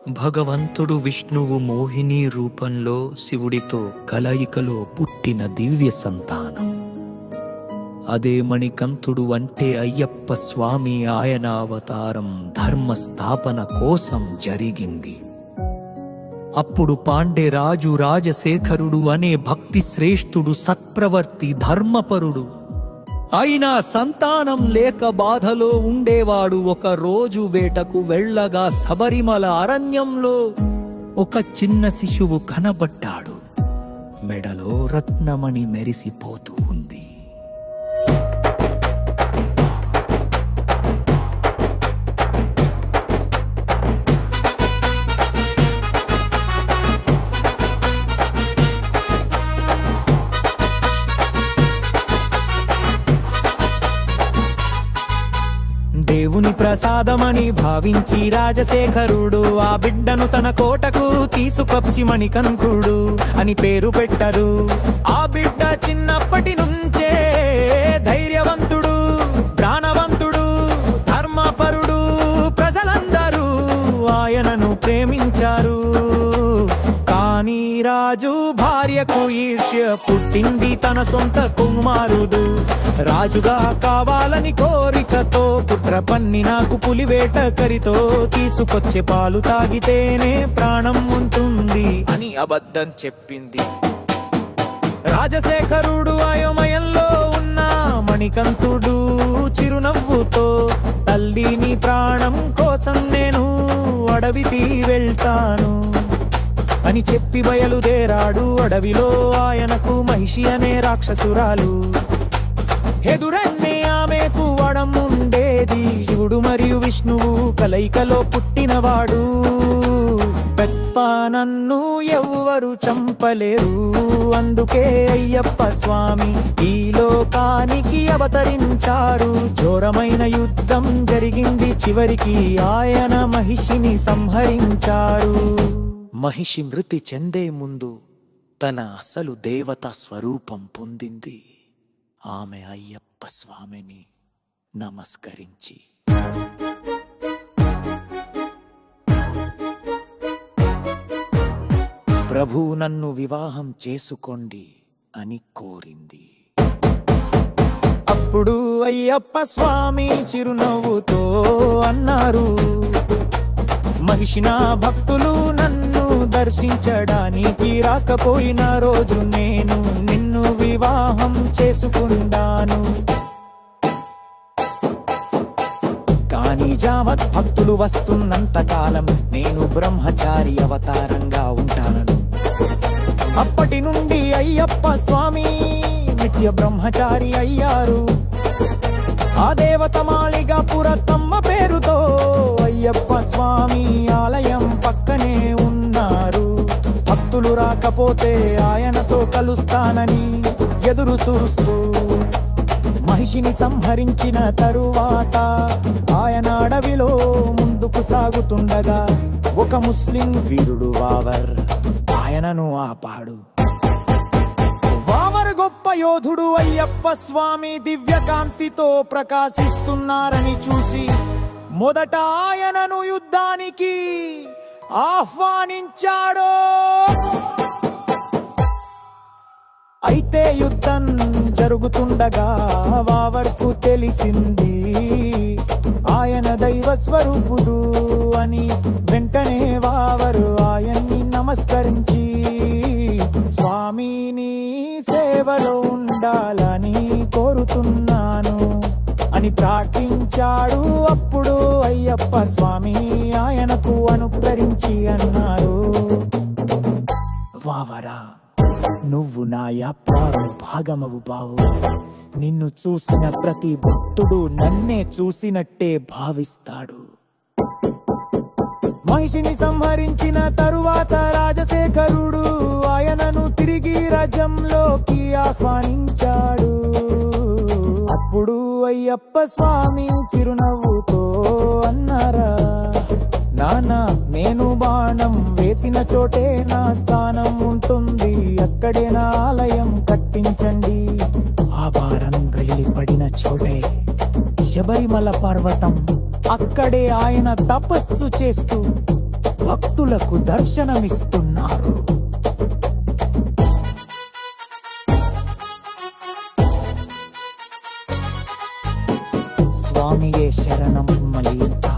భగవంతుడు విష్ణువు మోహిని రూపంలో శివుడితో కలయికలో పుట్టిన దివ్య సంతానం. అదే మణికంఠుడు అంటే అయ్యప్ప స్వామి. ఆయన అవతారం ధర్మ స్థాపన కోసం జరిగింది. అప్పుడు పాండే రాజు రాజశేఖరుడు అనే భక్తి శ్రేష్ఠుడు, సత్ప్రవర్తి, ధర్మపరుడు అయినా సంతానం లేక బాధలో ఉండేవాడు. ఒక రోజు వేటకు వెళ్ళగా శబరిమల అరణ్యంలో ఒక చిన్న శిశువు కనబడ్డాడు. మెడలో రత్నమణి మెరిసిపోతూ ఉంది. దేవుని ప్రసాదమని భావించి రాజశేఖరుడు ఆ బిడ్డను తన కోటకు తీసుకొచ్చి మణికంఠుడు అని పేరు పెట్టరు. ఆ బిడ్డ చిన్నప్పటి నుంచే ధైర్యవంతుడు, ప్రాణవంతుడు, ధర్మపరుడు. ప్రజలందరూ ఆయనను ప్రేమించారు. కానీ రాజు భార్యకు ఈర్ష్య పుట్టింది. తన సొంత కుమారుడు రాజుగా కావాలని కోరికతో కుట్ర పన్ని నాకు పులివేట కరితో తీసుకొచ్చే పాలు తాగితేనే ప్రాణం ఉంటుంది అని అబద్ధం చెప్పింది. రాజశేఖరుడు అయోమయంలో ఉన్న మణికంఠుడు చిరునవ్వుతో, తల్లిని ప్రాణం కోసం నేను అడవికి వెళ్తాను అని చెప్పి బయలుదేరాడు. అడవిలో ఆయనకు మహిషి అనే రాక్షసురాలు ఎదురన్నే ఆమెకు వడం ఉండేది. శివుడు మరియు విష్ణువు కలయికలో పుట్టినవాడు. పెప్ప నన్ను ఎవ్వరు చంపలేరు, అందుకే అయ్యప్ప స్వామి ఈ లోకానికి అవతరించారు. ఘోరమైన యుద్ధం జరిగింది, చివరికి ఆయన మహిషిని సంహరించారు. మహిషి మృతి చెందే ముందు తన అసలు దేవతా స్వరూపం పొందింది. ఆమె అయ్యప్ప స్వామిని నమస్కరించి, ప్రభు నన్ను వివాహం చేసుకోండి అని కోరింది. అప్పుడు అయ్యప్ప స్వామి చిరునవ్వుతో అన్నారు, మహిషి నా భక్తులు నన్ను దర్శించడానికి రాకపోయిన రోజు నేను నిన్ను వివాహం చేసుకుంటాను. కానీ జావత్ భక్తులు వస్తున్నంత కాలం నేను బ్రహ్మచారి అవతారంగా ఉంటాను. అప్పటి నుండి అయ్యప్ప స్వామి నిత్య బ్రహ్మచారి అయ్యారు. ఆ దేవత మాళిగాపురత్తమ్మ పేరుతో అయ్యప్ప స్వామి ఆలయం పక్కనే ఉన్నారు. భక్తులు రాకపోతే ఆయనతో కలుస్తానని ఎదురు చూస్తూ మహిషిని సంహరించిన తరువాత ఆయన అడవిలో ముందుకు సాగుతుండగా ఒక ముస్లిం వీరుడు వావర్ ఆయనను ఆపాడు. వావర్ గొప్ప యోధుడు. అయ్యప్ప స్వామి దివ్యకాంతితో ప్రకాశిస్తున్నారని చూసి మొదట ఆయనను యుద్ధానికి ఆహ్వానించాడు. అయితే యుద్ధం జరుగుతుండగా వావర్కు తెలిసింది ఆయన దైవ స్వరూపుడు అని. వెంటనే వావరు ఆయన్ని నమస్కరించి స్వామిని సేవలో ఉండాలని కోరుతున్నాను అని ప్రార్థించాడు. అప్పుడు అయ్యప్ప స్వామి ఆయనకు అనుగ్రహించి అన్నారు, వావరా నువ్వు నా యాత్రలో భాగమవు బావు. నిన్ను చూసిన ప్రతి భక్తుడు నన్నే చూసినట్టే భావిస్తాడు. మహిషిని సంహరించిన తరువాత రాజశేఖరుడు ఆయనను తిరిగి రాజ్యంలోకి ఆహ్వానించాడు. అప్పుడు అయ్యప్ప స్వామి చిరునవ్వుతో అన్నారా, నానా నేను బాణం వేసిన చోటే నా స్థానం ఉంటుంది, అక్కడే నా ఆలయం కట్టించండి. ఆ భారం పడిన చోటే శబరిమల పర్వతం. అక్కడే ఆయన తపస్సు చేస్తూ భక్తులకు దర్శనమిస్తున్నారు. స్వామియే శరణం మలింత.